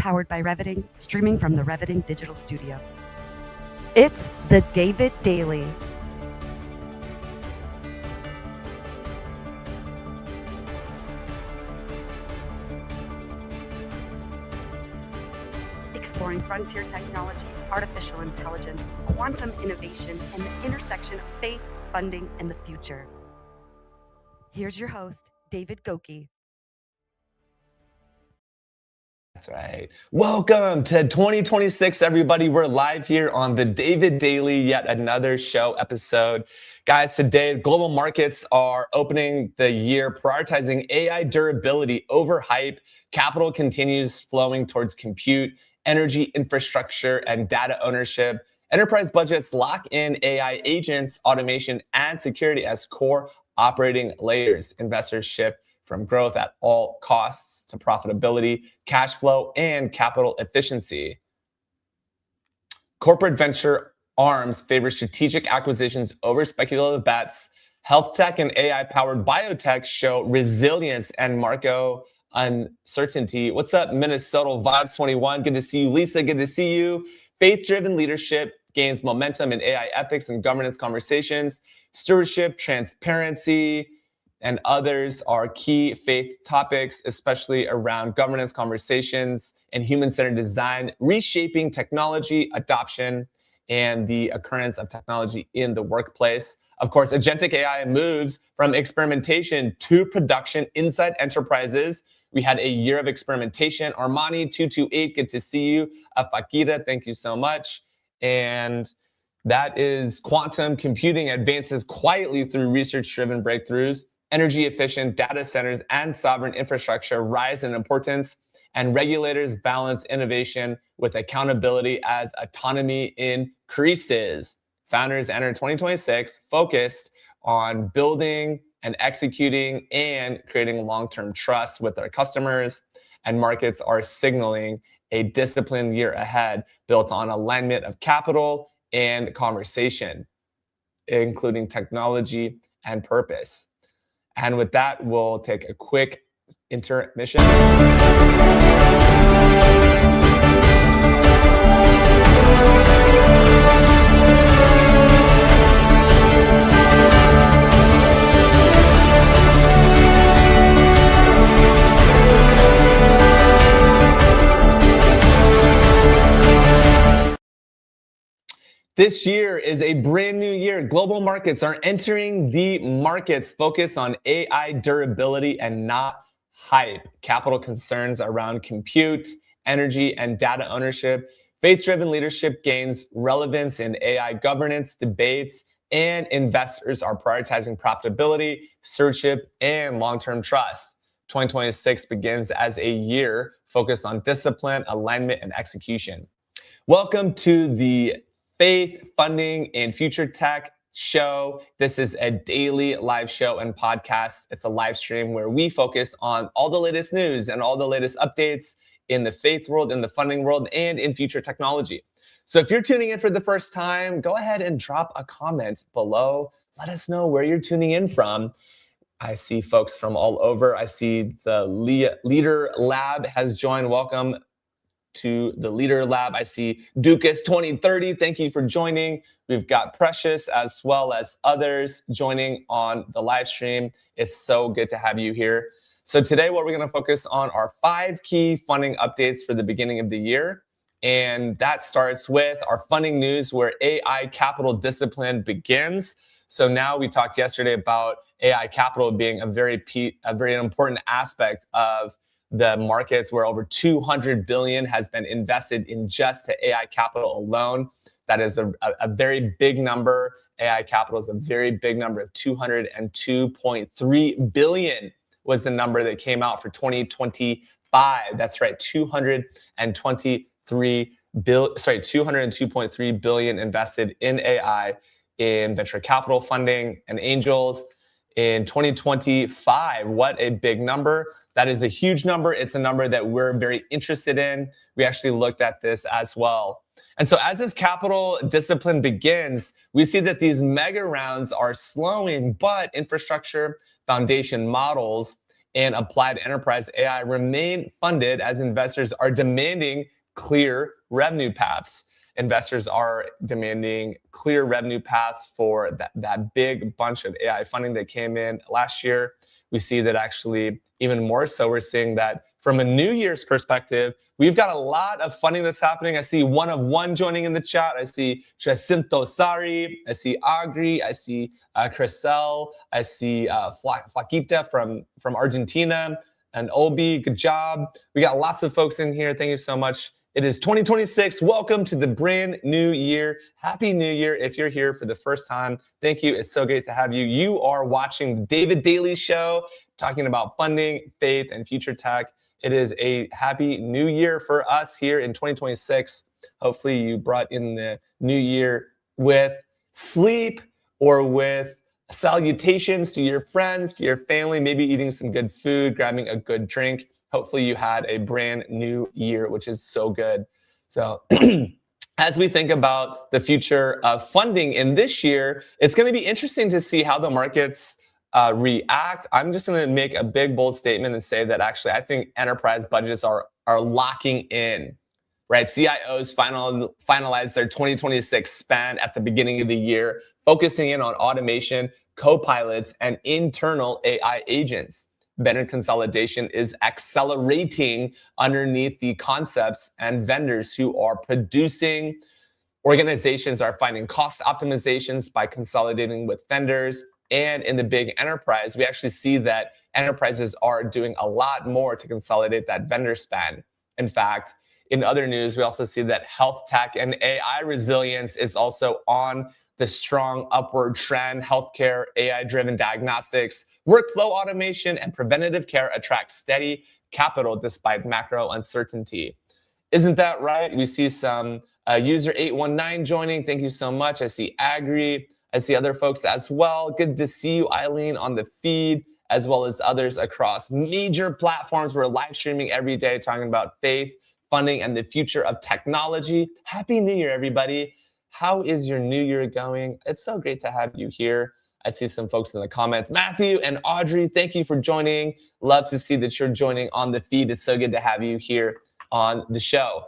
powered by Reveting, streaming from the Reveting Digital Studio. It's the David Daily. Exploring frontier technology, artificial intelligence, quantum innovation, and the intersection of faith, funding, and the future. Here's your host, David Goki. That's right. Welcome to 2026, everybody. We're live here on the David Daily, yet another show episode. Guys, today, global markets are opening the year prioritizing AI durability over hype. Capital continues flowing towards compute, energy infrastructure, and data ownership. Enterprise budgets lock in AI agents, automation, and security as core operating layers. Investors shift from growth at all costs to profitability, cash flow, and capital efficiency. Corporate venture arms favor strategic acquisitions over speculative bets. Health tech and AI-powered biotech show resilience and macro uncertainty. What's up, Minnesota Vibes 21? Good to see you. Lisa, good to see you. Faith-driven leadership gains momentum in AI ethics and governance conversations. Stewardship, transparency, and others are key faith topics, especially around governance conversations and human-centered design, reshaping technology adoption and the occurrence of technology in the workplace. Of course, agentic AI moves from experimentation to production inside enterprises. We had a year of experimentation. Armani228, good to see you. Fakira, thank you so much. And that is quantum computing advances quietly through research-driven breakthroughs. Energy-efficient data centers and sovereign infrastructure rise in importance, and regulators balance innovation with accountability as autonomy increases. Founders enter 2026 focused on building and executing and creating long-term trust with their customers, and markets are signaling a disciplined year ahead built on alignment of capital and conversation, including technology and purpose. And with that, we'll take a quick intermission. This year is a brand new year. Global markets are entering the markets focused on AI durability and not hype. Capital concerns around compute, energy, and data ownership. Faith-driven leadership gains relevance in AI governance debates, and investors are prioritizing profitability, stewardship, and long-term trust. 2026 begins as a year focused on discipline, alignment, and execution. Welcome to the Faith, Funding, and Future Tech show. This is a daily live show and podcast. It's a live stream where we focus on all the latest news and all the latest updates in the faith world, in the funding world, and in future technology. So if you're tuning in for the first time, go ahead and drop a comment below. Let us know where you're tuning in from. I see folks from all over. I see the Leader Lab has joined. Welcome to the Leader Lab. I see Dukas 2030. Thank you for joining. We've got Precious as well as others joining on the live stream. It's so good to have you here. So today what we're going to focus on are 5 key funding updates for the beginning of the year. And that starts with our funding news where AI capital discipline begins. So now we talked yesterday about AI capital being a very important aspect of the markets, where over 200 billion has been invested in just to AI capital alone. That is a very big number. AI capital is a very big number of 202.3 billion was the number that came out for 2025. That's right, 202.3 billion invested in AI in venture capital funding and angels in 2025. What a big number. That is a huge number. It's a number that we're very interested in. We actually looked at this as well. And so as this capital discipline begins, we see that these mega rounds are slowing, but infrastructure foundation models and applied enterprise AI remain funded as investors are demanding clear revenue paths. Investors are demanding clear revenue paths for that big bunch of AI funding that came in last year. We see that actually even more so, we're seeing that from a New Year's perspective, we've got a lot of funding that's happening. I see one of one joining in the chat. I see Jacinto Sari. I see Agri. I see Crisel. I see Flaquita from Argentina. And Obi, good job. We got lots of folks in here. Thank you so much. It is 2026. Welcome to the brand new year. Happy New Year. If you're here for the first time, thank you. It's so great to have you. You are watching the David Daily Show, talking about funding, faith, and future tech. It is a happy new year for us here in 2026. Hopefully you brought in the new year with sleep or with salutations to your friends, to your family, maybe eating some good food, grabbing a good drink. Hopefully you had a brand new year, which is so good. So as we think about the future of funding in this year, it's going to be interesting to see how the markets react. I'm just going to make a big, bold statement and say that actually I think enterprise budgets are locking in, right? CIOs finalize their 2026 spend at the beginning of the year, focusing in on automation, co-pilots, and internal AI agents. Vendor consolidation is accelerating underneath the concepts, and vendors who are producing. Organizations are finding cost optimizations by consolidating with vendors. And in the big enterprise, we actually see that enterprises are doing a lot more to consolidate that vendor spend. In fact, in other news, we also see that health tech and AI resilience is also on the strong upward trend. Healthcare, AI-driven diagnostics, workflow automation, and preventative care attract steady capital despite macro uncertainty. Isn't that right? We see some user 819 joining. Thank you so much. I see Agri. I see other folks as well. Good to see you, Eileen, on the feed, as well as others across major platforms. We're live streaming every day, talking about faith, funding, and the future of technology. Happy New Year, everybody. How is your new year going? It's so great to have you here. I see some folks in the comments. Matthew and Audrey, thank you for joining. Love to see that you're joining on the feed. It's so good to have you here on the show.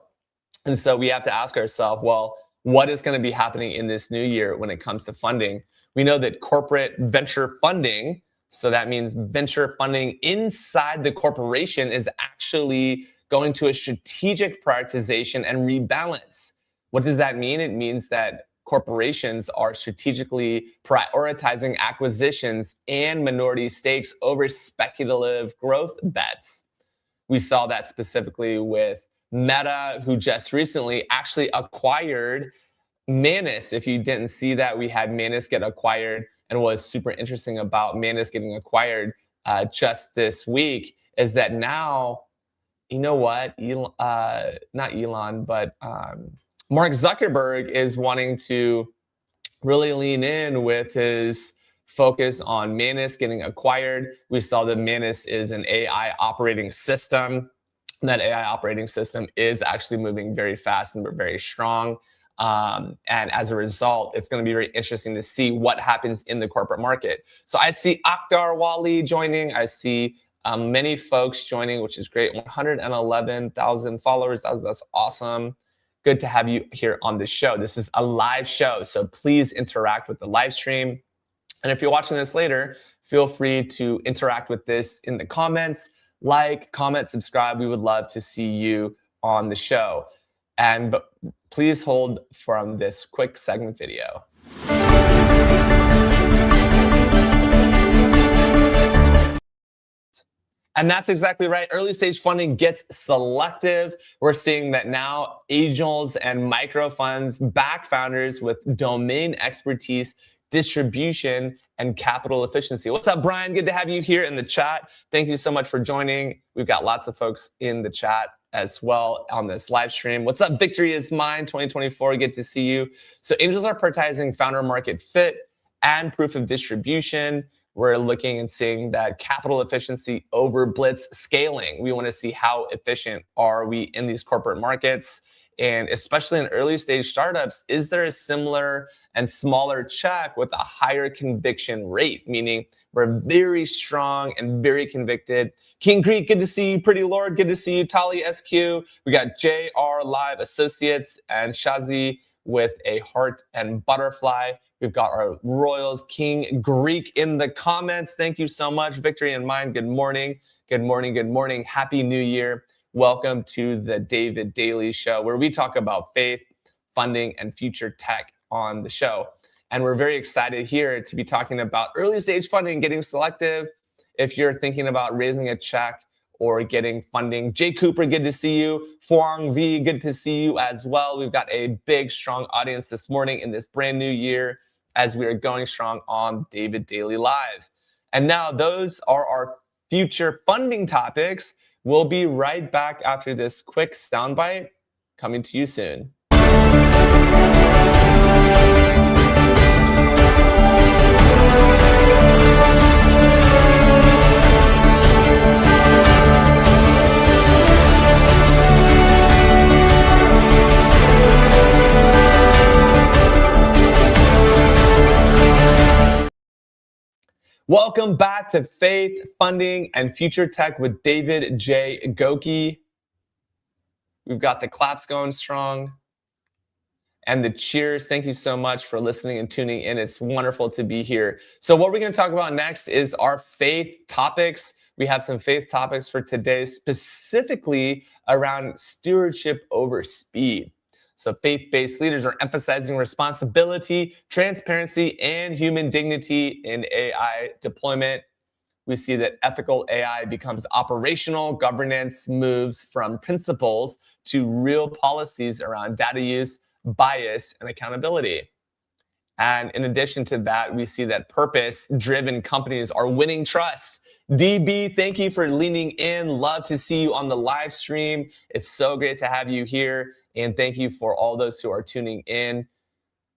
And so we have to ask ourselves, well, what is going to be happening in this new year when it comes to funding? We know that corporate venture funding, so that means venture funding inside the corporation, is actually going to a strategic prioritization and rebalance. What does that mean? It means that corporations are strategically prioritizing acquisitions and minority stakes over speculative growth bets. We saw that specifically with Meta, who just recently actually acquired Manus. If you didn't see that, we had Manus get acquired, and what was super interesting about Manus getting acquired just this week is that now, you know what, not Elon, but Mark Zuckerberg is wanting to really lean in with his focus on Manus getting acquired. We saw that Manus is an AI operating system. And that AI operating system is actually moving very fast and very strong. And as a result, it's going to be very interesting to see what happens in the corporate market. So I see Akhtar Wali joining. I see many folks joining, which is great. 111,000 followers. That's awesome. Good to have you here on the show. This is a live show, so please interact with the live stream. And if you're watching this later, feel free to interact with this in the comments. Like, comment, subscribe. We would love to see you on the show. And please hold from this quick segment video. And that's exactly right. Early stage funding gets selective. We're seeing that now angels and micro funds back founders with domain expertise, distribution, and capital efficiency. What's up, Brian? Good to have you here in the chat. Thank you so much for joining. We've got lots of folks in the chat as well on this live stream. What's up? Victory is mine 2024. Good to see you. So angels are prioritizing founder market fit and proof of distribution. We're looking and seeing that capital efficiency over blitz scaling. We want to see how efficient are we in these corporate markets. And especially in early stage startups, is there a similar and smaller check with a higher conviction rate? Meaning we're very strong and very convicted. King Greek, good to see you. Pretty Lord, good to see you. Tali SQ, we got JR Live Associates and Shazi with a heart and butterfly. We've got our Royals, King Greek in the comments. Thank you so much. Victory in mind. Good morning. Good morning. Good morning. Happy New Year. Welcome to the David Daily Show, where we talk about faith, funding, and future tech on the show. And we're very excited here to be talking about early stage funding, getting selective. If you're thinking about raising a check or getting funding, Jay Cooper, good to see you. Fuang V, good to see you as well. We've got a big, strong audience this morning in this brand new year as we are going strong on David Daily Live. And now those are our future funding topics. We'll be right back after this quick soundbite coming to you soon. Welcome back to Faith, Funding, and Future Tech with David J. Goki. We've got the claps going strong and the cheers. Thank you so much for listening and tuning in. It's wonderful to be here. So what we're going to talk about next is our faith topics. We have some faith topics for today, specifically around stewardship over speed. So faith-based leaders are emphasizing responsibility, transparency, and human dignity in AI deployment. We see that ethical AI becomes operational. Governance moves from principles to real policies around data use, bias, and accountability. And in addition to that, we see that purpose-driven companies are winning trust. DB, thank you for leaning in. Love to see you on the live stream. It's so great to have you here. And thank you for all those who are tuning in.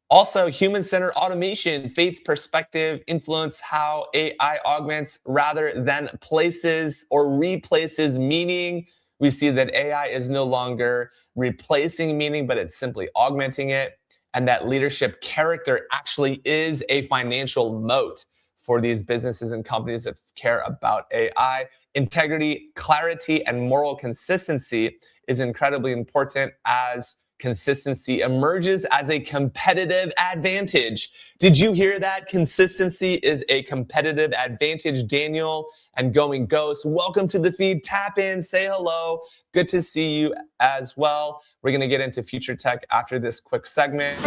Also, human-centered automation, faith perspective, influence how AI augments rather than places or replaces meaning. We see that AI is no longer replacing meaning, but it's simply augmenting it. And that leadership character actually is a financial moat for these businesses and companies that care about AI. Integrity, clarity, and moral consistency is incredibly important as consistency emerges as a competitive advantage. Did you hear that? Consistency is a competitive advantage. Daniel and Going Ghost, welcome to the feed. Tap in, say hello. Good to see you as well. We're going to get into future tech after this quick segment.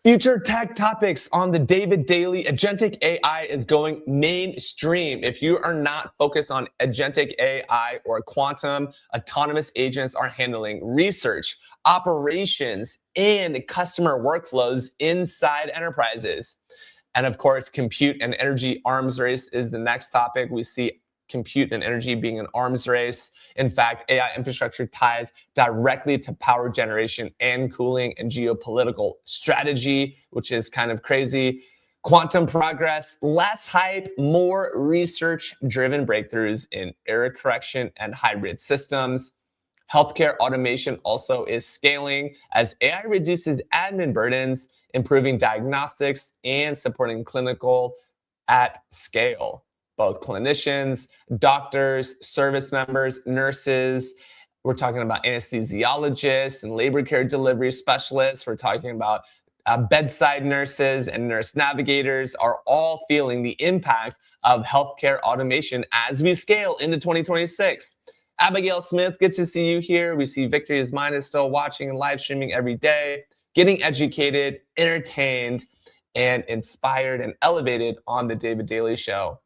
Future tech topics on the David Daily. Agentic AI is going mainstream. If you are not focused on agentic AI or quantum, autonomous agents are handling research, operations, and customer workflows inside enterprises. And of course, compute and energy arms race is the next topic. We see compute and energy being an arms race. In fact, AI infrastructure ties directly to power generation and cooling and geopolitical strategy, which is kind of crazy. Quantum progress, less hype, more research-driven breakthroughs in error correction and hybrid systems. Healthcare automation also is scaling as AI reduces admin burdens, improving diagnostics and supporting clinical at scale. Both clinicians, doctors, service members, nurses. We're talking about anesthesiologists and labor care delivery specialists. We're talking about bedside nurses and nurse navigators are all feeling the impact of healthcare automation as we scale into 2026. Abigail Smith, good to see you here. We see Victory is Mine is still watching and live streaming every day, getting educated, entertained, and inspired and elevated on the David Daily Show.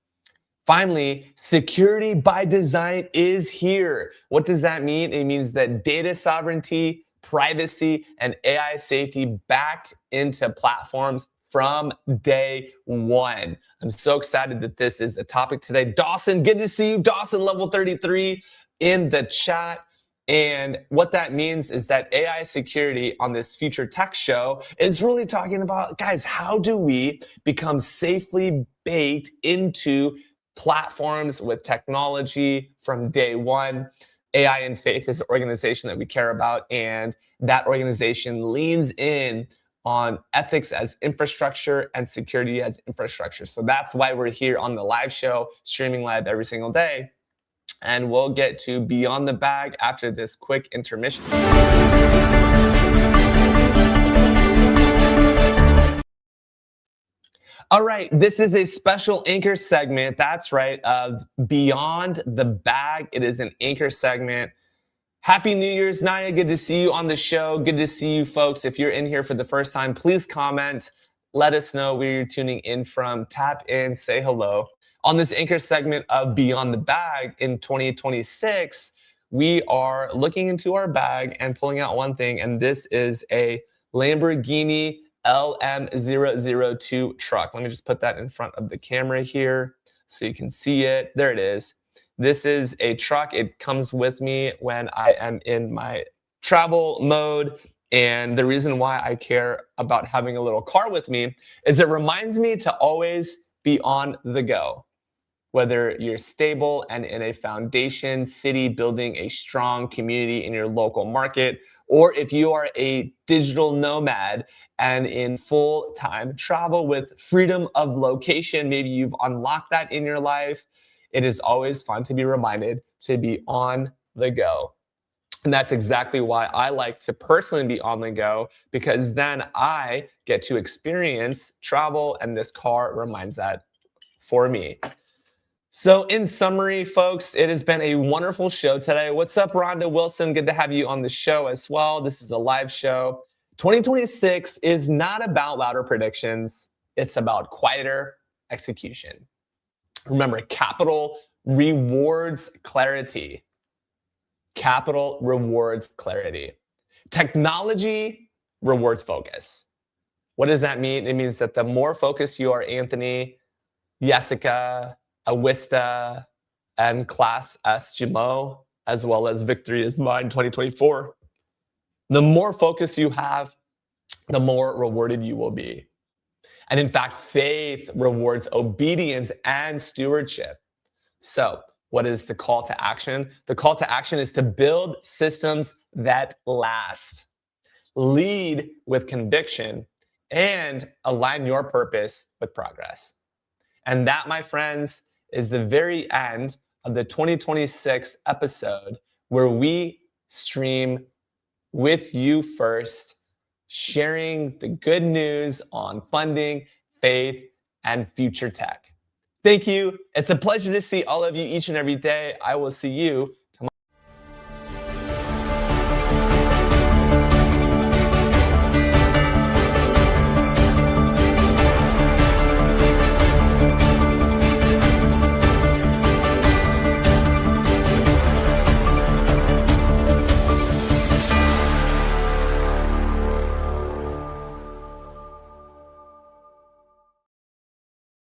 Finally, security by design is here. What does that mean? It means that data sovereignty, privacy, and AI safety backed into platforms from day one. I'm so excited that this is a topic today. Dawson, good to see you. Dawson, level 33 in the chat. And what that means is that AI security on this future tech show is really talking about, guys, how do we become safely baked into platforms with technology from day one. AI and Faith is an organization that we care about, and that organization leans in on ethics as infrastructure and security as infrastructure. So that's why we're here on the live show, streaming live every single day. And we'll get to Beyond the Bag after this quick intermission. All right, this is a special anchor segment. That's right, of Beyond the Bag. It is an anchor segment. Happy New Year's, Naya. Good to see you on the show. Good to see you, folks. If you're in here for the first time, please comment. Let us know where you're tuning in from. Tap in, say hello. On this anchor segment of Beyond the Bag in 2026, we are looking into our bag and pulling out one thing, and this is a Lamborghini LM002 truck. Let me just put that in front of the camera here so you can see it. There it is. This is a truck. It comes with me when I am in my travel mode. And the reason why I care about having a little car with me is it reminds me to always be on the go. Whether you're stable and in a foundation city, building a strong community in your local market, or if you are a digital nomad and in full-time travel with freedom of location, maybe you've unlocked that in your life, it is always fun to be reminded to be on the go. And that's exactly why I like to personally be on the go, because then I get to experience travel, and this car reminds that for me. So in summary, folks, it has been a wonderful show today. What's up, Rhonda Wilson? Good to have you on the show as well. This is a live show. 2026 is not about louder predictions. It's about quieter execution. Remember, capital rewards clarity. Capital rewards clarity. Technology rewards focus. What does that mean? It means that the more focused you are, Anthony, Jessica, Awista, and Class S Jamo, as well as Victory is Mine 2024, the more focus you have, the more rewarded you will be. And in fact, faith rewards obedience and stewardship. So what is the call to action? The call to action is to build systems that last, lead with conviction, and align your purpose with progress. And that, my friends, is the very end of the 2026 episode, where we stream with you first, sharing the good news on funding, faith, and future tech. Thank you. It's a pleasure to see all of you each and every day. I will see you